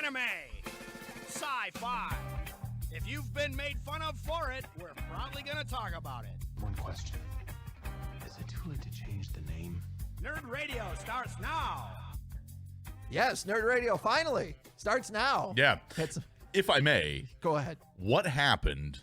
anime, sci-fi. If you've been made fun of for it, we're probably going to talk about it. One question. Is it too late to change the name? Nerd Radio starts now. Yes, Nerd Radio finally starts now. Yeah. If I may, Go ahead. what happened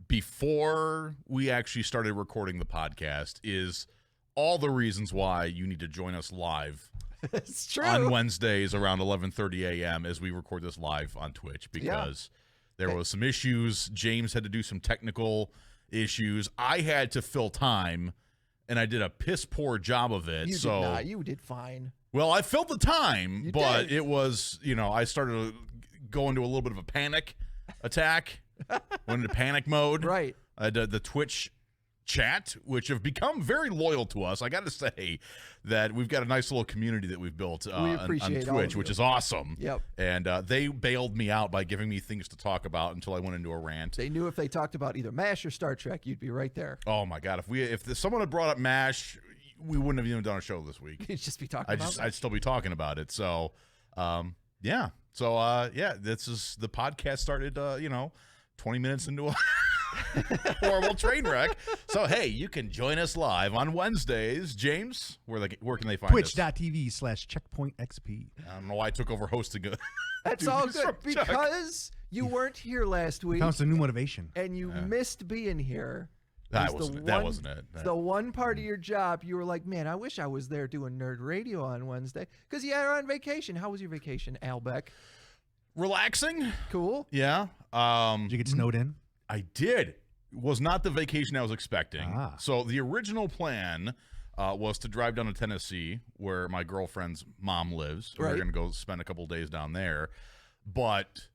before we actually started recording the podcast is all the reasons why you need to join us live It's true. on Wednesdays around 11:30 a.m. as we record this live on Twitch, because there was some issues. James had to do some technical issues. I had to fill time, and I did a piss poor job of it. You did not. You did fine. Well, I filled the time, You but did. it was, I started to go into a little bit of a panic attack, went into panic mode. Right. The Twitch chat, which have become very loyal to us. I got to say that we've got a nice little community that we've built on appreciate all Twitch, of which you. is awesome. Yep. And they bailed me out by giving me things to talk about until I went into a rant. They knew if they talked about either MASH or Star Trek, you'd be right there. Oh my God! If someone had brought up MASH, we wouldn't have even done a show this week. You'd just be talking about I'd still be talking about it. So, yeah. So, this is the podcast started. 20 minutes into a horrible train wreck. So, hey, you can join us live on Wednesdays. James, where can they find us? Twitch.tv/checkpointxp. I don't know why I took over hosting it. That's all good because you weren't here last week Found some new motivation. and you missed being here. That It's the wasn't it. It's the one part of your job you were like, man, I wish I was there doing Nerd Radio on Wednesday because you are on vacation. How was your vacation, Al Beck? Relaxing. Cool. Yeah. Did you get snowed in? I did. It was not the vacation I was expecting. Ah. So the original plan was to drive down to Tennessee, where my girlfriend's mom lives. Right. We're going to go spend a couple days down there. But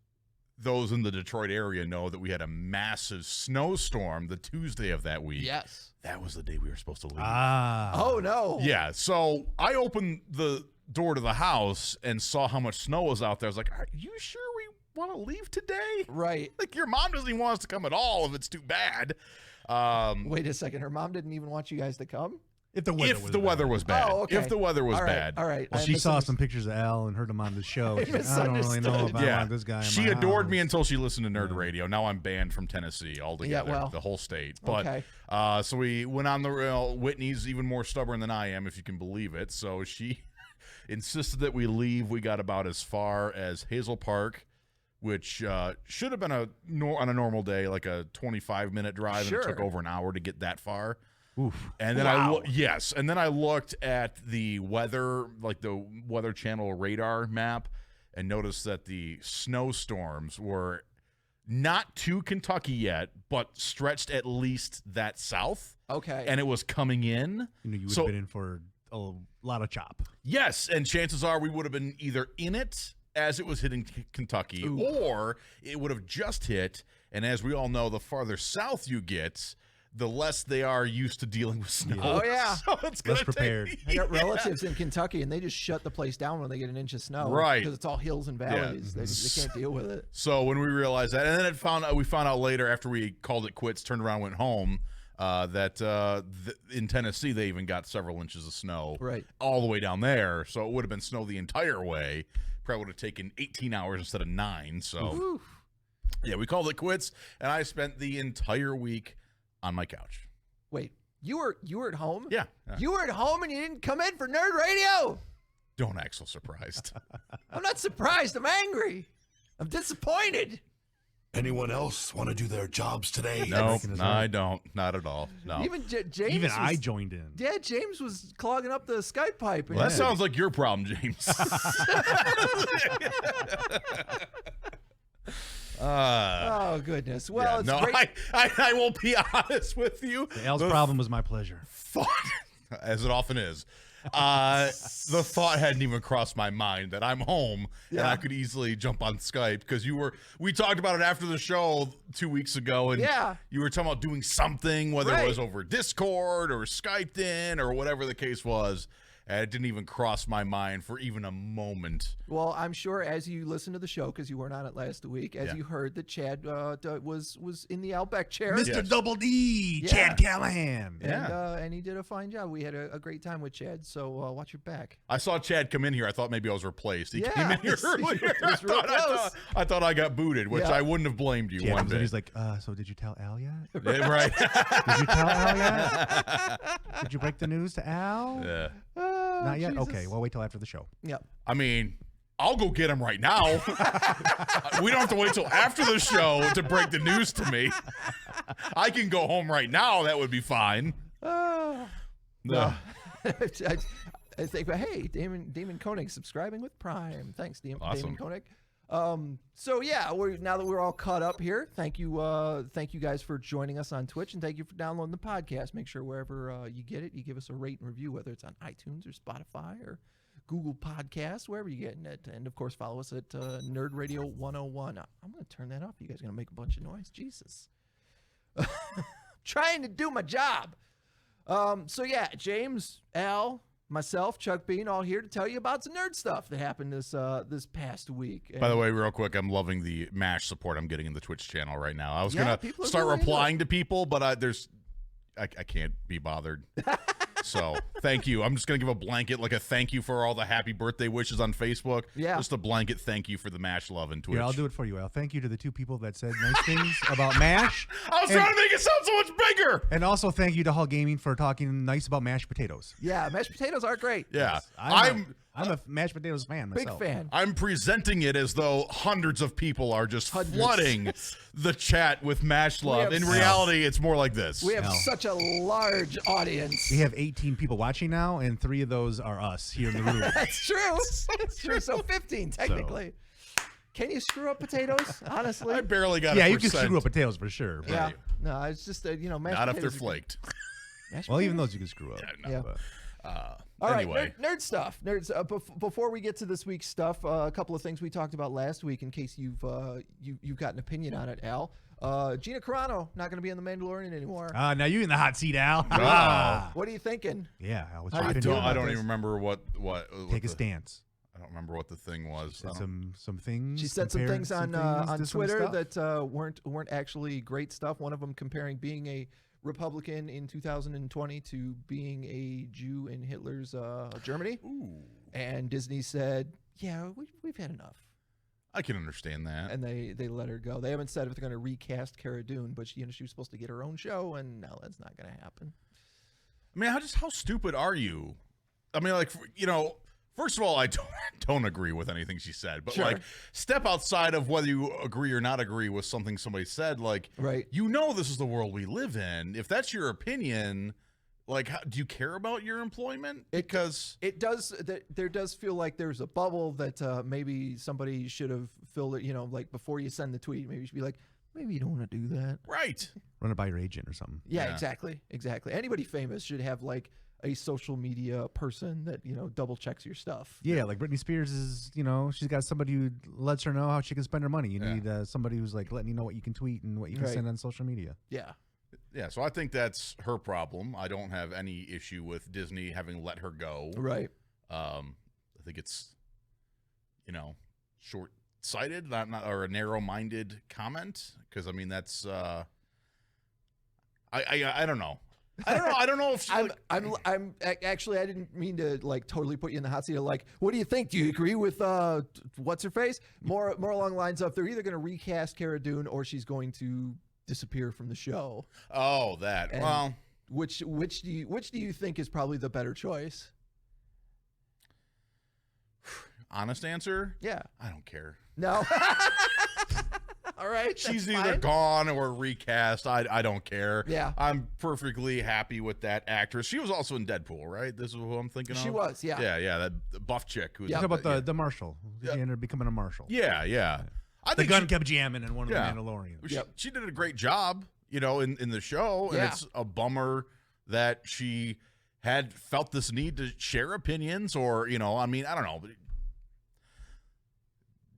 those in the Detroit area know that we had a massive snowstorm the Tuesday of that week. Yes. That was the day we were supposed to leave. Oh, no. Yeah. So I opened the door to the house and saw how much snow was out there. I was like, are you sure we want to leave today? Right. Like, your mom doesn't even want us to come at all if it's too bad. Wait a second. Her mom didn't even want you guys to come? If the weather was bad. bad. Oh, okay. If the weather was All right. bad. All right. Well, I she saw misunderstood. some pictures of Al and heard him on the show. I She's like, I don't really know if I Yeah. want this guy in She my adored house. me until she listened to Nerd Radio. Now I'm banned from Tennessee altogether, well, the whole state. But okay. So we went on the rail. Whitney's even more stubborn than I am, if you can believe it. So she insisted that we leave. We got about as far as Hazel Park, which should have been on a normal day, like a 25-minute drive, and it took Sure. over an hour to get that far. Oof. And then Wow. and then I looked at the weather, like the Weather Channel radar map, and noticed that the snowstorms were not to Kentucky yet, but stretched at least that south, Okay. and it was coming in. You know, you would So- have been in for a lot of chop. Yes, and chances are we would have been either in it as it was hitting Kentucky, or it would have just hit, and as we all know, the farther south you get, the less they are used to dealing with snow. Oh, yeah. So it's gonna Less prepared. I got relatives in Kentucky, and they just shut the place down when they get an inch of snow. Right. Because it's all hills and valleys. They can't deal with it. So when we realized that, and then we found out later after we called it quits, turned around, went home, that in Tennessee they even got several inches of snow Right. all the way down there. So it would have been snow the entire way. Probably would have taken 18 hours instead of 9. So yeah, we called it quits, and I spent the entire week on my couch. Wait, you were at home? Yeah. You were at home and you didn't come in for Nerd Radio? Don't act so surprised. I'm not surprised. I'm angry. I'm disappointed. Anyone else want to do their jobs today? No, I don't. Not at all. No. Even James. Even was, I joined in. Yeah, James was clogging up the Skype pipe. Well, that sounds like your problem, James. Oh goodness. Well, it's great. I will be honest with you. Al's problem was my pleasure. Thought, as it often is, the thought hadn't even crossed my mind that I'm home and I could easily jump on Skype because we talked about it after the show 2 weeks ago, and you were talking about doing something, whether it was over Discord or Skyped in or whatever the case was. And it didn't even cross my mind for even a moment. Well, I'm sure as you listened to the show, because you weren't on it last week, as you heard that Chad was in the Al Beck chair. Mr. Yes. Double D, Yeah. Chad Callahan. And he did a fine job. We had a great time with Chad, so watch your back. I saw Chad come in here. I thought maybe I was replaced. He Yeah, came in here he earlier. was real close. I thought I got booted, which Yeah. I wouldn't have blamed you Chad one comes in, bit. he's like, so did you tell Al yet? Yeah, right. Did you tell Al yet? Did you break the news to Al? Yeah. Not yet? Jesus. Okay, well, wait till after the show. Yep. I mean, I'll go get him right now. We don't have to wait till after the show to break the news to me. I can go home right now. That would be fine. No. No. I think, hey, Damon Koenig subscribing with Prime. Thanks, Damon Awesome. Koenig. So yeah, now that we're all caught up here, thank you guys for joining us on Twitch, and thank you for downloading the podcast. Make sure wherever you get it, you give us a rate and review, whether it's on iTunes or Spotify or Google Podcasts, wherever you're getting it. And of course, follow us at Nerd Radio 101. I'm going to turn that off. You guys are going to make a bunch of noise. Jesus. Trying to do my job. So yeah, James, Al, myself, Chuck Bean, all here to tell you about some nerd stuff that happened this past week. By the way, real quick, I'm loving the MASH support I'm getting in the Twitch channel right now. I was Yeah, gonna people are start really into replying to people, but I can't be bothered. So thank you. I'm just gonna give a blanket, like a thank you for all the happy birthday wishes on Facebook. Yeah. Just a blanket thank you for the MASH love in Twitch. Yeah, I'll do it for you, Al. Thank you to the two people that said nice things about MASH. I was trying to make it sound so much bigger. And also thank you to Hull Gaming for talking nice about mashed potatoes. Yeah, mashed potatoes are great. Yeah, I'm a mashed potatoes fan Big myself. fan. I'm presenting it as though hundreds of people are just flooding the chat with MASH love. have In reality, it's more like this. We have No. such a large audience. We have 18 people watching now, and 3 of those are us here in the room. That's true. That's true. So 15 technically. Can you screw up potatoes? Honestly. I barely got Yeah, a you can percent. screw up potatoes for sure. But, Yeah. No, it's just mashed Not if they're potatoes are- flaked. mashed well, even potatoes? those you can screw up. Yeah. But All right, Anyway. nerd stuff. Nerds. Before we get to this week's stuff, a couple of things we talked about last week. In case you've got an opinion on it, Al. Gina Carano not going to be in The Mandalorian anymore. now you in the hot seat, Al. What are you thinking? Yeah, Al, what's How your you opinion? doing? I about don't this? even remember what Take a the, stance. I don't remember what the thing was. Said some things. She said some compared things some on things to some Twitter stuff. that weren't actually great stuff. One of them comparing being a Republican in 2020 to being a Jew in Hitler's Germany. Ooh, And Disney said, "Yeah, we've had enough," I can understand that. and they let her go. They haven't said if they're going to recast Cara Dune, but she was supposed to get her own show, and no, that's not going to happen. I mean, how stupid are you? I mean, like, first of all, I don't agree with anything she said, but Sure. like, step outside of whether you agree or not agree with something somebody said. Like, Right. this is the world we live in. If that's your opinion, like, do you care about your employment? Because It does. There does feel like there's a bubble that maybe somebody should have filled it. Like before you send the tweet, maybe you should be like, maybe you don't want to do that. right. Run it by your agent or something. Yeah, Yeah. exactly. Anybody famous should have like a social media person that double checks your stuff. Yeah, like Britney Spears is, she's got somebody who lets her know how she can spend her money. You Yeah. need somebody who's like letting you know what you can tweet and what you can Right. send on social media. Yeah. Yeah, so I think that's her problem. I don't have any issue with Disney having let her go. Right. I think it's, short-sighted, not or a narrow-minded comment. Because I mean, that's I don't know. I don't know if she, I'm actually, I didn't mean to like totally put you in the hot seat of like, what do you think? Do you agree with what's her face? More along the lines of they're either going to recast Cara Dune or she's going to disappear from the show. Oh, that. And Well, which do you think is probably the better choice? honest answer. Yeah. I don't care. No. All right. She's that's either fine. gone or recast. I don't care. Yeah. I'm perfectly happy with that actress. She was also in Deadpool, right? This is who I'm thinking of. She was, yeah. Yeah, that buff chick who's Talk about the marshal. Yeah. She ended up becoming a marshal. Yeah. I The think gun she- kept jamming in one of Yeah. the Mandalorians. She did a great job, in the show, and Yeah. it's a bummer that she had felt this need to share opinions, or I mean, I don't know, but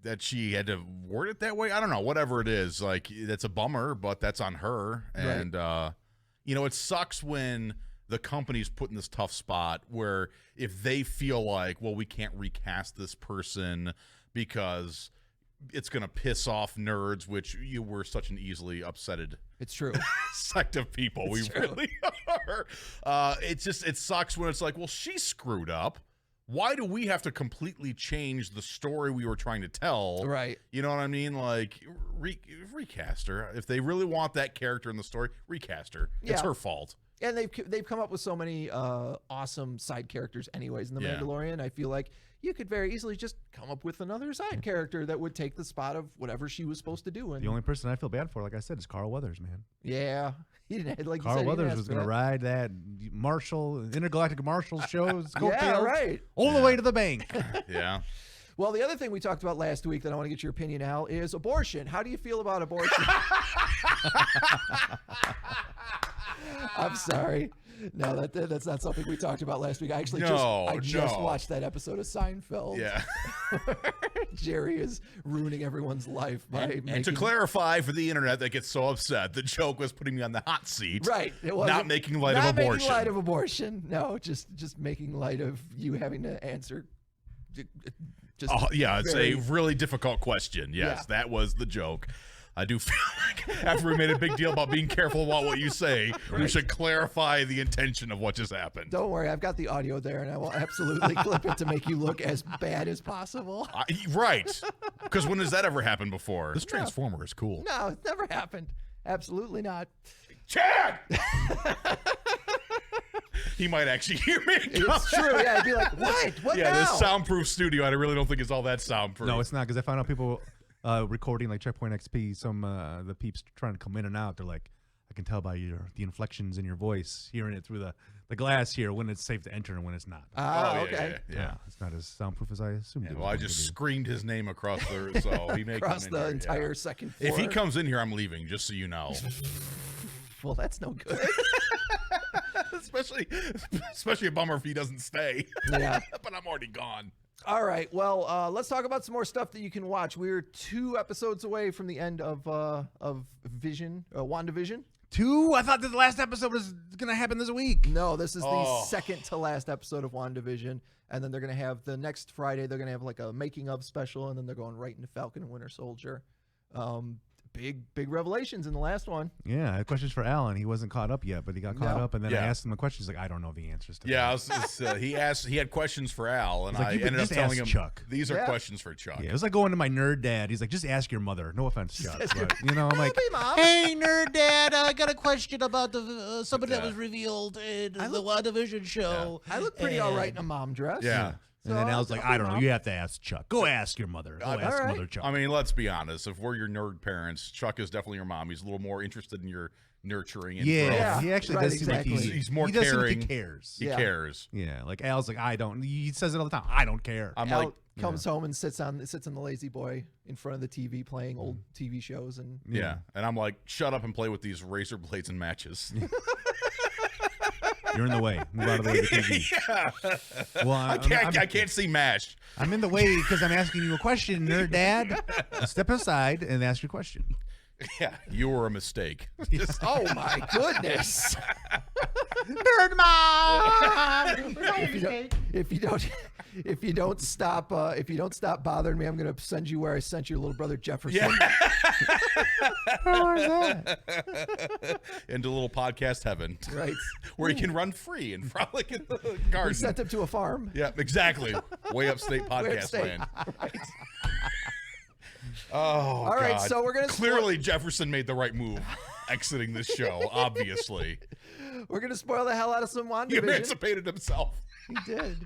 that she had to word it that way. I don't know, whatever it is, like that's a bummer, but that's on her. And it sucks when the company's put in this tough spot where if they feel like, well, we can't recast this person because it's going to piss off nerds, which you were such an easily upsetted It's true. sect of people. It's We true. really are. It sucks when it's like, well, she screwed up. Why do we have to completely change the story we were trying to tell? Right. You know what I mean? Like, recast her. If they really want that character in the story, recast her. It's Yeah. her fault. And they've come up with so many awesome side characters anyways in The Yeah. Mandalorian. I feel like you could very easily just come up with another side character that would take the spot of whatever she was supposed to do. And The only person I feel bad for, like I said, is Carl Weathers, man. yeah, he didn't like Carl you said, he didn't Weathers ask was for going to that. ride that Intergalactic Marshall show's Yeah, coattails right. all the way to the bank. Yeah. Well, the other thing we talked about last week that I want to get your opinion, Al, is abortion. How do you feel about abortion? I'm sorry. No, that's not something we talked about last week. I actually just watched that episode of Seinfeld. Yeah. Jerry is ruining everyone's life by And to making- clarify for the internet that gets so upset, the joke was putting me on the hot seat. Right. It Not wasn't- making light of not abortion. making light of abortion. No, just making light of you having to answer. Just Oh, yeah, it's very- a really difficult question. Yes, Yeah. that was the joke. I do feel like after we made a big deal about being careful about what you say, we should clarify the intention of what just happened. Don't worry, I've got the audio there, and I will absolutely clip it to make you look as bad as possible. Right. Because when has that ever happened before? This Transformer is cool. No, it's never happened. Absolutely not. Chad! He might actually hear me. It's true. Yeah, I'd be like, what? What Yeah, now? this soundproof studio, I really don't think it's all that soundproof. No, it's not, because I found out people recording like Checkpoint XP, some the peeps trying to come in and out, they're like, I can tell by the inflections in your voice, hearing it through the glass here, when it's safe to enter and when it's not. Ah, Oh, yeah, okay. Yeah. It's not as soundproof as I assumed. Yeah, it well, I was just going to screamed his name across the so he may Across come in the here, entire yeah. second floor. If he comes in here, I'm leaving, just so you know. Well, that's no good. especially a bummer if he doesn't stay. Yeah. But I'm already gone. All right. Well, let's talk about some more stuff that you can watch. We're 2 episodes away from the end of WandaVision. 2? I thought that the last episode was going to happen this week. No, this is the Oh. second to last episode of WandaVision. And then they're going to have the next Friday, they're going to have like a making of special. And then they're going right into Falcon and Winter Soldier. Big revelations in the last one. Yeah, I had questions for Alan. He wasn't caught up yet, but he got caught No. up, and then Yeah. I asked him a question. He's like, I don't know the answers to Yeah, that. he had questions for Al, and He's like, I "You could ended up just telling ask him Chuck." these are Yeah. questions for Chuck. Yeah, it was like going to my nerd dad. He's like, just ask your mother. No offense, Chuck. ask your- But, you know, I'm like, Hey, Mom. Hey, nerd dad, I got a question about the somebody that Yeah. was revealed in I the WandaVision show. I look pretty all right in a mom dress. Yeah. and then So, Al's like, okay, I don't know. Mom. You have to ask Chuck. Go ask your mother. Go ask all right. Mother Chuck. I mean, let's be honest. If we're your nerd parents, Chuck is definitely your mom. He's a little more interested in your nurturing and yeah, growth. Yeah, he actually right, does seem like exactly. He's more he does seem like caring. he cares. He Yeah. cares. Yeah, like Al's like, I don't. He says it all the time. I don't care. I'm Al like, comes home and sits on the lazy boy in front of the TV playing old TV shows and yeah. And I'm like, shut up and play with these razor blades and matches. You're in the way. Move out of the way of the TV. Yeah. Well, I can't see MASH. I'm in the way because I'm asking you a question, nerd dad. Step aside and ask your question. Yeah, you were a mistake. oh my goodness. Nerd mom. If you don't stop bothering me, I'm gonna send you where I sent your little brother Jefferson. Where's that? Into little podcast heaven. Right. Where you can run free and frolic in the We garden. sent him to a farm. Yeah, exactly. Way upstate Way podcast upstate. land. Right. Oh, All right, God. so we're gonna Clearly, Jefferson made the right move exiting this show, obviously. We're gonna spoil the hell out of some He WandaVision. emancipated himself. He did.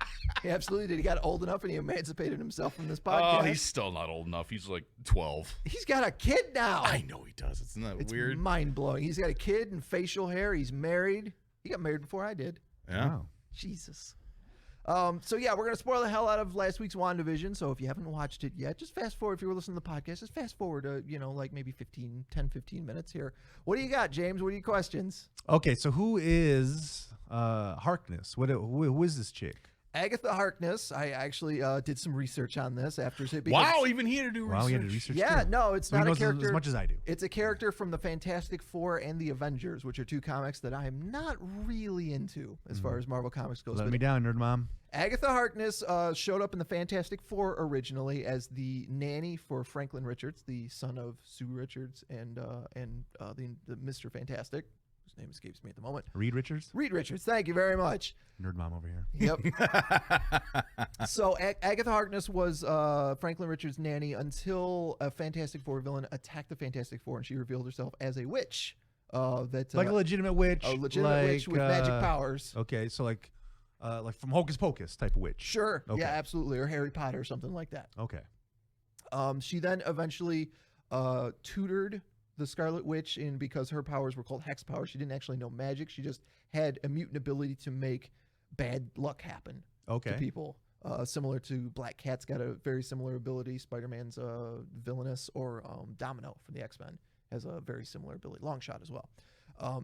He absolutely did. He got old enough and he emancipated himself from this Oh, podcast. he's still not old enough. He's like 12. He's got a kid now. I know he does. Isn't that It's weird? mind blowing. He's got a kid and facial hair. He's married. He got married before I did. Yeah. Wow. Jesus. So yeah, we're gonna spoil the hell out of last week's WandaVision. So if you haven't watched it yet, just fast forward. If you were listening to the podcast, just fast forward like maybe 15 minutes here. What do you got, James? What are your questions? Okay, so who is Harkness? Who is this chick? Agatha Harkness. I actually did some research on this after. Wow, even he had to do research. Wow, you had to research. Yeah, too. no, it's So he not a knows character as much as I do. It's a character from the Fantastic Four and the Avengers, which are two comics that I am not really into as far as Marvel Comics goes. Let But me down, nerd mom. Agatha Harkness showed up in the Fantastic Four originally as the nanny for Franklin Richards, the son of Sue Richards and the Mr. Fantastic, whose name escapes me at the moment. Reed Richards. Reed Richards, thank you very much. Nerd mom over here. Yep. So Agatha Harkness was Franklin Richards' nanny until a Fantastic Four villain attacked the Fantastic Four, and she revealed herself as a witch. Like a legitimate witch. a legitimate witch with magic powers. Okay, so like from Hocus Pocus type of witch. Sure. Okay. Yeah, absolutely. Or Harry Potter or something like that. Okay. She then eventually tutored the Scarlet Witch in because her powers were called hex powers. She didn't actually know magic. She just had a mutant ability to make bad luck happen Okay. to people. Similar to Black Cat's got a very similar ability. Spider-Man's Villainous, or Domino from the X-Men has a very similar ability. Longshot as well.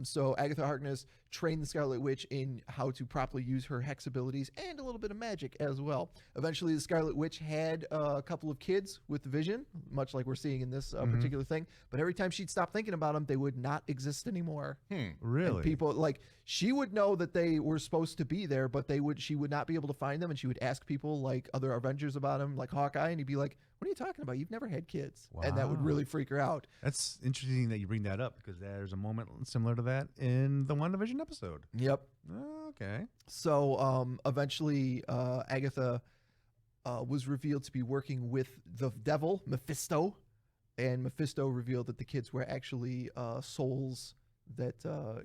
So Agatha Harkness trained the Scarlet Witch in how to properly use her hex abilities and a little bit of magic as well. Eventually, the Scarlet Witch had a couple of kids with Vision, much like we're seeing in this particular thing. But every time she'd stop thinking about them, they would not exist anymore. Really? And people, like, she would know that they were supposed to be there, but she would not be able to find them. And she would ask people like other Avengers about them, like Hawkeye, and he'd be like, "What are you talking about? You've never had kids." And that would Wow. really freak her out. That's interesting that you bring that up because there's a moment similar to that in the WandaVision episode. Yep. Okay. So eventually, Agatha was revealed to be working with the devil, Mephisto, and Mephisto revealed that the kids were actually souls that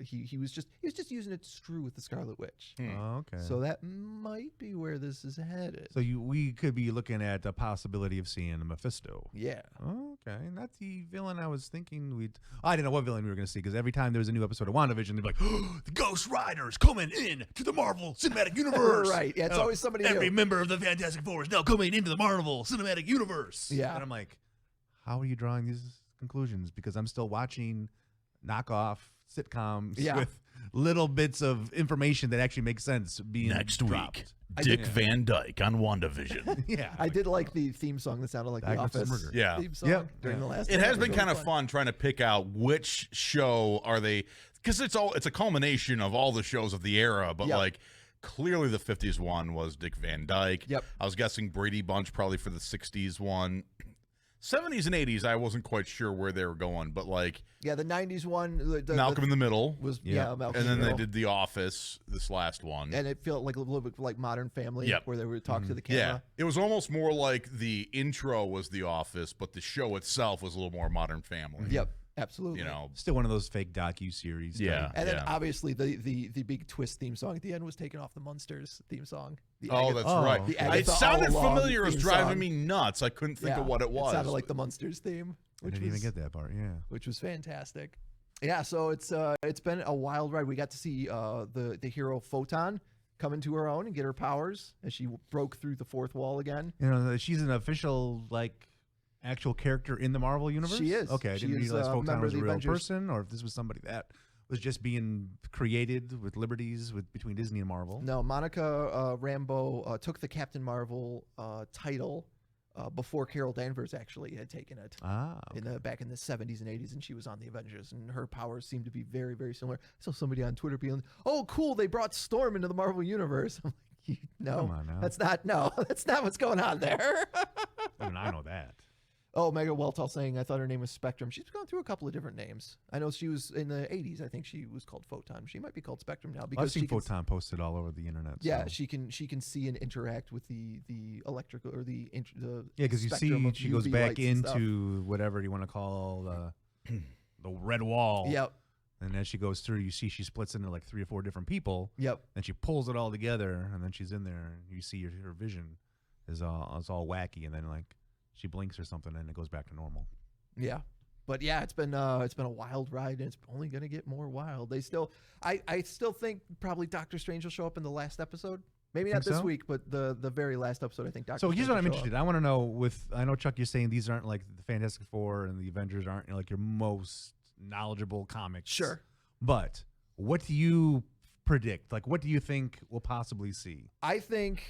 he was just using it to screw with the Scarlet Witch. Okay. So that might be where this is headed. So we could be looking at the possibility of seeing a Mephisto. Yeah. Okay, and that's the villain I was thinking I didn't know what villain we were going to see because every time there was a new episode of WandaVision, they'd be like, oh, the Ghost Rider's coming in to the Marvel Cinematic Universe. Right. Yeah, it's always somebody Every new. member of the Fantastic Four is now coming into the Marvel Cinematic Universe. Yeah. And I'm like, how are you drawing these conclusions? Because I'm still watching knockoff sitcoms with little bits of information that actually makes sense being Next dropped. week, Dick Van Dyke on WandaVision. Yeah. I did like the theme song that sounded like the Agnes Office Murder. Yeah. theme song during the last It has episode. been kind It of was fun trying to pick out which show are they, because it's a culmination of all the shows of the era, but Yep. like clearly the 50s one was Dick Van Dyke. Yep. I was guessing Brady Bunch probably for the 60s one. 70s and 80s, I wasn't quite sure where they were going, but like Yeah, the 90s one. Malcolm in the Middle, was Yeah. Malcolm and in then the they Middle. did The Office, this last one. And it felt like a little bit like Modern Family, Yep. where they would talk to the Yeah, camera. it was almost more like the intro was The Office, but the show itself was a little more Modern Family. Yep, absolutely. You know, Still one of those fake docu-series. Yeah. type. And then Yeah. obviously the big twist theme song at the end was taken off the Munsters theme song. The Oh, Agatha- that's Oh, right. the It Agatha sounded All Along familiar. It was theme driving song. me nuts. I couldn't think of what it was. It sounded like the Munsters theme, I which didn't was even get that part. Yeah. which was fantastic. Yeah, so it's been a wild ride. We got to see the hero Photon come into her own and get her powers as she broke through the fourth wall again. You know, she's an official actual character in the Marvel universe. She is. Okay, I She didn't is, realize a Photon member was of a the real Avengers. person, or if this was somebody that was just being created with liberties between Disney and Marvel. No, Monica Rambeau took the Captain Marvel title before Carol Danvers actually had taken it. Back in the 70s and 80s, and she was on the Avengers, and her powers seemed to be very, very similar. I saw somebody on Twitter being, "Oh, cool! They brought Storm into the Marvel universe." I'm like, "No, Come on now. that's not what's going on there." Even I know that. Oh, Mega Weltall saying, "I thought her name was Spectrum." She's gone through a couple of different names. I know she was in the 80s. I think she was called Photon. She might be called Spectrum now I've because seen she can, Photon posted all over the internet. yeah, so. she can see and interact with the electrical or the Yeah, because you spectrum see of she goes UV back lights and stuff. into whatever you want to call the red wall. Yep. And as she goes through, you see she splits into like 3 or 4 different people. Yep. And she pulls it all together, and then she's in there. And you see her vision is all wacky, and then she blinks or something, and it goes back to normal. Yeah. But yeah, it's been a wild ride, and it's only going to get more wild. I still think probably Doctor Strange will show up in the last episode. Maybe not Think this so? week, but the very last episode, I think Doctor So Strange here's what I'm will show interested. up. I want to know I know Chuck, you're saying these aren't like the Fantastic Four and the Avengers aren't like your most knowledgeable comics. Sure. But what do you predict? Like, what do you think we'll possibly see? I think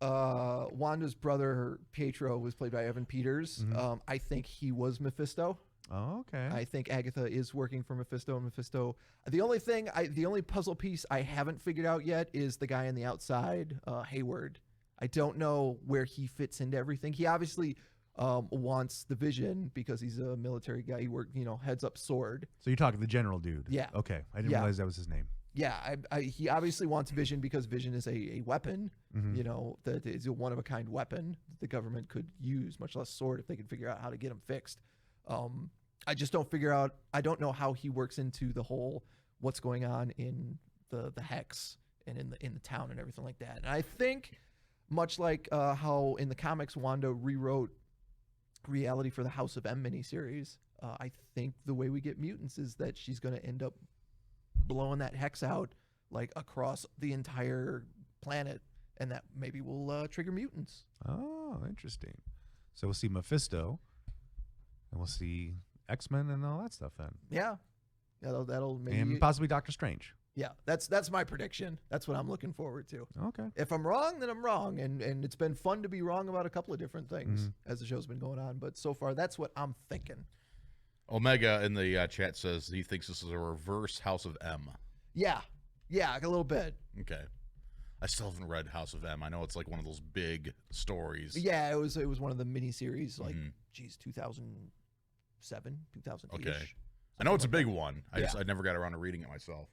Wanda's brother Pietro was played by Evan Peters. I think he was Mephisto. Oh, okay. I think Agatha is working for Mephisto. The only puzzle piece I haven't figured out yet is the guy on the outside, Hayward. I don't know where he fits into everything. He obviously wants the Vision because he's a military guy. He heads up Sword. So you're talking the general dude? Yeah. Okay. I didn't realize that was his name. Yeah, he obviously wants Vision because Vision is a weapon, that is a one-of-a-kind weapon that the government could use, much less Sword, if they could figure out how to get him fixed. I just I don't know how he works into the whole what's going on in the Hex and in the town and everything like that. And I think, much like how in the comics Wanda rewrote reality for the House of M miniseries, I think the way we get mutants is that she's going to end up blowing that Hex out like across the entire planet, and that maybe will trigger mutants. Oh, interesting. So we'll see Mephisto, and we'll see X-Men and all that stuff then. Yeah, that'll maybe, and possibly Doctor Strange. Yeah, that's my prediction. That's what I'm looking forward to. Okay. If I'm wrong, then I'm wrong, and it's been fun to be wrong about a couple of different things as the show's been going on. But so far, that's what I'm thinking. Omega in the chat says he thinks this is a reverse House of M. Yeah, a little bit. Okay. I still haven't read House of M. I know it's like one of those big stories. Yeah, it was one of the miniseries, like 2007, 2008. Okay. I know it's a big one. I never got around to reading it myself.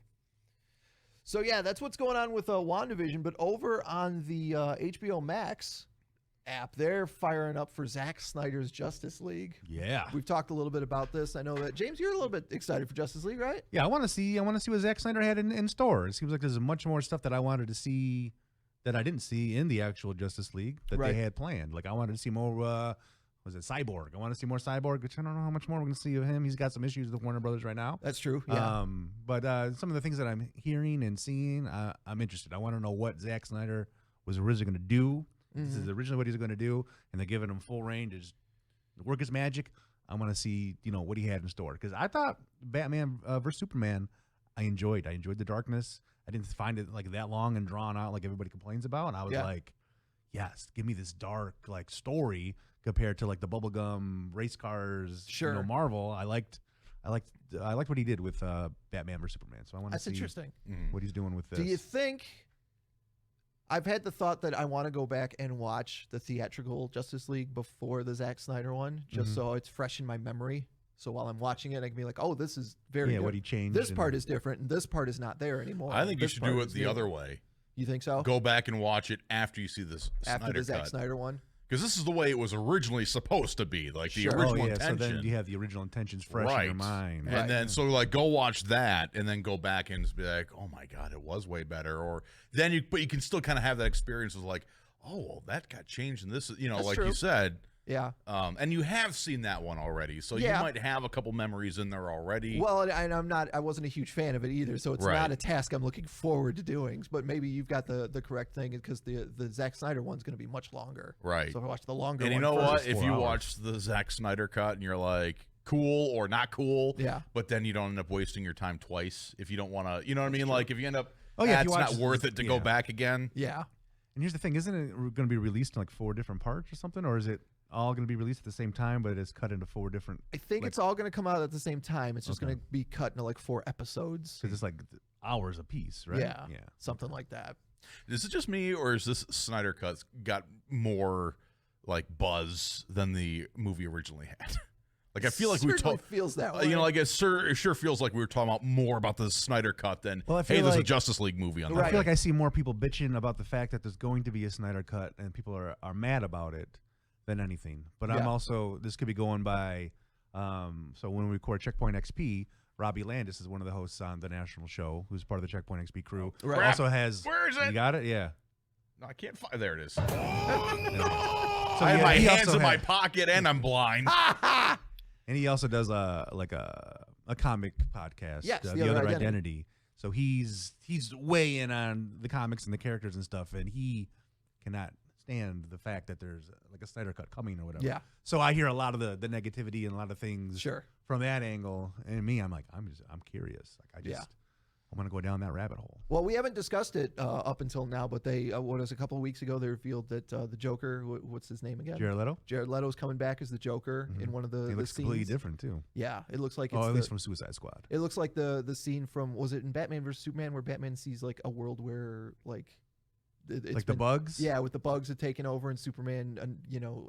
So yeah, that's what's going on with WandaVision. But over on the HBO Max app, they're firing up for Zack Snyder's Justice League. Yeah. We've talked a little bit about this. I know that James, you're a little bit excited for Justice League, right? Yeah, I want to see what Zack Snyder had in store. It seems like there's much more stuff that I wanted to see that I didn't see in the actual Justice League that they had planned. Like I wanted to see more was it Cyborg? I want to see more Cyborg, which I don't know how much more we're going to see of him. He's got some issues with Warner Brothers right now. That's true. Yeah. But some of the things that I'm hearing and seeing, I'm interested. I want to know what Zack Snyder was originally going to do. This is originally what he's going to do, and they're giving him full range to work his magic. I want to see, what he had in store, because I thought Batman versus Superman, I enjoyed the darkness. I didn't find it like that long and drawn out like everybody complains about. And I was like, yes, give me this dark like story compared to like the bubblegum race cars, Marvel. I liked what he did with Batman versus Superman. So I want to see interesting. What he's doing with this. Do you think? I've had the thought that I want to go back and watch the theatrical Justice League before the Zack Snyder one, just so it's fresh in my memory. So while I'm watching it, I can be like, "Oh, this is very different. What he changed. This part is different, and this part is not there anymore." I think you should do it the other way. You think so? Go back and watch it after you see this after the Zack cut. Snyder one. Because this is the way it was originally supposed to be, like the original intention. So then you have the original intentions fresh in your mind. And then, so like, go watch that and then go back and be like, oh my God, it was way better. Or then but you can still kind of have that experience of like, oh, well, that got changed and this is, That's like true. you said. Yeah. And you have seen that one already. So you might have a couple memories in there already. Well, and I wasn't a huge fan of it either. So it's not a task I'm looking forward to doing. But maybe you've got the correct thing, because the Zack Snyder one's going to be much longer. Right. So if I watch the longer one. And you know what? If you watch the Zack Snyder cut and you're like, cool or not cool. Yeah. But then you don't end up wasting your time twice if you don't want to, you know what I mean? Like if you end up, if it's you not watch worth it to go back again. Yeah. And here's the thing, isn't it going to be released in like 4 different parts or something? Or is it all going to be released at the same time, but it's cut into 4 different? I think it's all going to come out at the same time. It's just going to be cut into like 4 episodes. Because it's like hours a piece, right? Yeah. Something like that. Is it just me, or is this Snyder cut got more like buzz than the movie originally had? Like I feel like we feels that way. Like it sure feels like we were talking about more about the Snyder cut than hey, there's a Justice League movie on. I feel like I see more people bitching about the fact that there's going to be a Snyder cut, and people are mad about it than anything. But I'm also, this could be going by. So when we record Checkpoint XP, Robbie Landis is one of the hosts on the national show, who's part of the Checkpoint XP crew. Right. Also has. Where is it? You got it? Yeah. No, I can't find. There it is. Oh no! So I have my hands in my pocket and I'm blind. And he also does a comic podcast, yes, the Other Identity. So he's way in on the comics and the characters and stuff, and he cannot stand the fact that there's like a Snyder cut coming or whatever. Yeah. So I hear a lot of the negativity and a lot of things Sure. from that angle, and me, I'm like, I'm curious. Like I'm gonna go down that rabbit hole. Well, we haven't discussed it up until now, but they a couple of weeks ago they revealed that the Joker, what's his name again? Jared Leto. Jared Leto's coming back as the Joker in one of the He looks scenes. completely different too. Yeah, it looks like it's At least from Suicide Squad. It looks like the scene from, was it in Batman vs Superman, where Batman sees like a world where like it's Like the bugs. Yeah, with the bugs have taken over and Superman,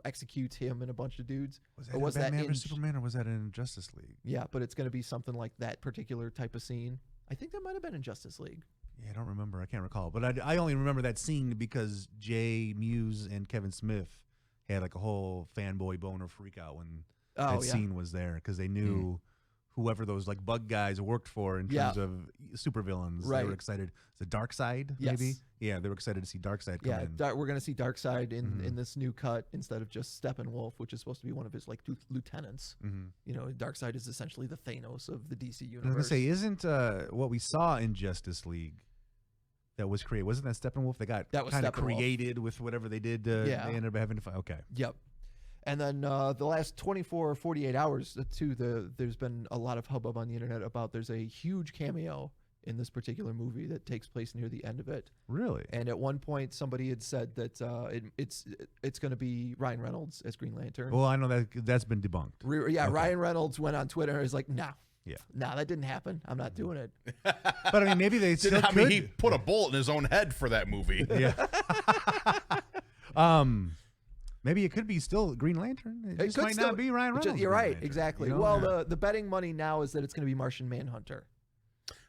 executes him and a bunch of dudes. Was that Batman vs Superman, or was that in Justice League? Yeah, but it's going to be something like that particular type of scene. I think that might have been in Justice League. Yeah, I don't remember. I can't recall. But I only remember that scene because Jay Muse and Kevin Smith had like a whole fanboy boner freak out when that scene was there, because they knew whoever those like bug guys worked for in terms of supervillains. Right. They were excited. The Dark Side, Yes. maybe? Yeah, they were excited to see Dark Side come in. We're going to see Darkseid in this new cut instead of just Steppenwolf, which is supposed to be one of his like lieutenants. Darkseid is essentially the Thanos of the DC universe. I was going to say, isn't what we saw in Justice League that was created, wasn't that Steppenwolf? They got That was kind of Steppenwolf. created with whatever they did. They ended up having to fight. Okay. Yep. And then the last 24 or 48 hours, there's been a lot of hubbub on the internet about there's a huge cameo in this particular movie that takes place near the end of it. Really? And at one point, somebody had said that it's going to be Ryan Reynolds as Green Lantern. Well, I know that's been debunked. Okay. Ryan Reynolds went on Twitter and was like, "No, Yeah. no, that didn't happen. I'm not doing it." But I mean, maybe they still could. He put a bullet in his own head for that movie. Yeah. Maybe it could be still Green Lantern. It just could might still- not be Ryan Reynolds. You're Green right, Lantern, exactly. you know? Well, Yeah. the betting money now is that it's going to be Martian Manhunter.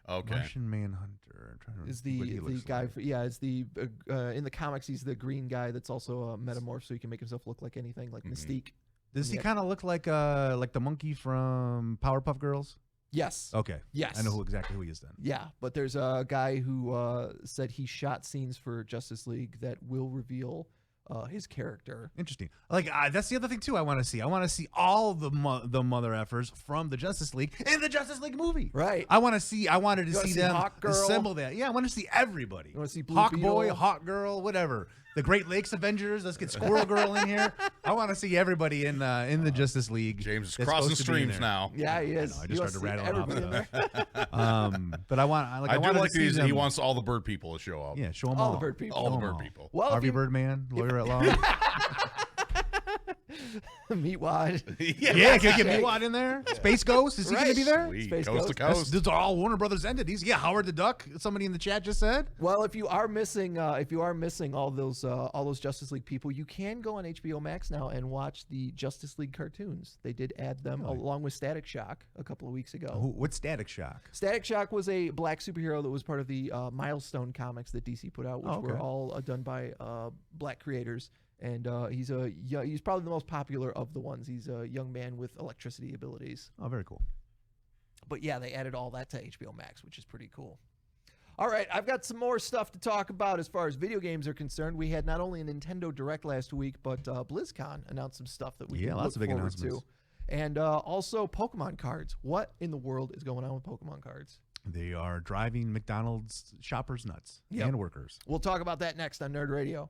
Okay. Martian Manhunter. I'm trying to Is think what he the looks guy? like. Is the in the comics he's the green guy that's also a metamorph, so he can make himself look like anything, like Mystique. Does he Yeah. kind of look like the monkey from Powerpuff Girls? Yes. Okay. Yes. I know exactly who he is then. Yeah, but there's a guy who said he shot scenes for Justice League that will reveal his character. Interesting. Like that's the other thing too. I want to see. I want to see all the mother effers from the Justice League in the Justice League movie. Right. I wanted to see You wanna see them Hawk Girl? assemble that. Yeah, I want to see everybody. You wanna see Blue Hawk Beetle? Boy, Hawk Girl, whatever. The Great Lakes Avengers. Let's get Squirrel Girl in here. I want to see everybody in the Justice League. James is that's crossing supposed to be in streams there. now. Yeah, he I is. know, I You just wanna started see rattling everybody off in there. But I want. I do wanted like to see that he them. wants all the bird people to show up. Yeah, show them All all. the bird people. All the Show 'em bird all. people. Well, if Harvey you- Birdman, lawyer at law. Meatwad. Yeah, can we get Meatwad in there? Space Ghost, is he going to be there? Sweet. Space Coast to Ghost. coast. These are all Warner Brothers entities. Yeah, Howard the Duck. Somebody in the chat just said. Well, if you are missing all those Justice League people, you can go on HBO Max now and watch the Justice League cartoons. They did add them along with Static Shock a couple of weeks ago. What's Static Shock? Static Shock was a black superhero that was part of the Milestone comics that DC put out, which were all done by black creators. And he's probably the most popular of the ones. He's a young man with electricity abilities. Oh, very cool. But yeah, they added all that to HBO Max, which is pretty cool. All right, I've got some more stuff to talk about as far as video games are concerned. We had not only a Nintendo Direct last week, but BlizzCon announced some stuff that we can lots of look big forward to. announcements. And also Pokemon cards. What in the world is going on with Pokemon cards? They are driving McDonald's shoppers nuts Yep. and workers. We'll talk about that next on Nerd Radio.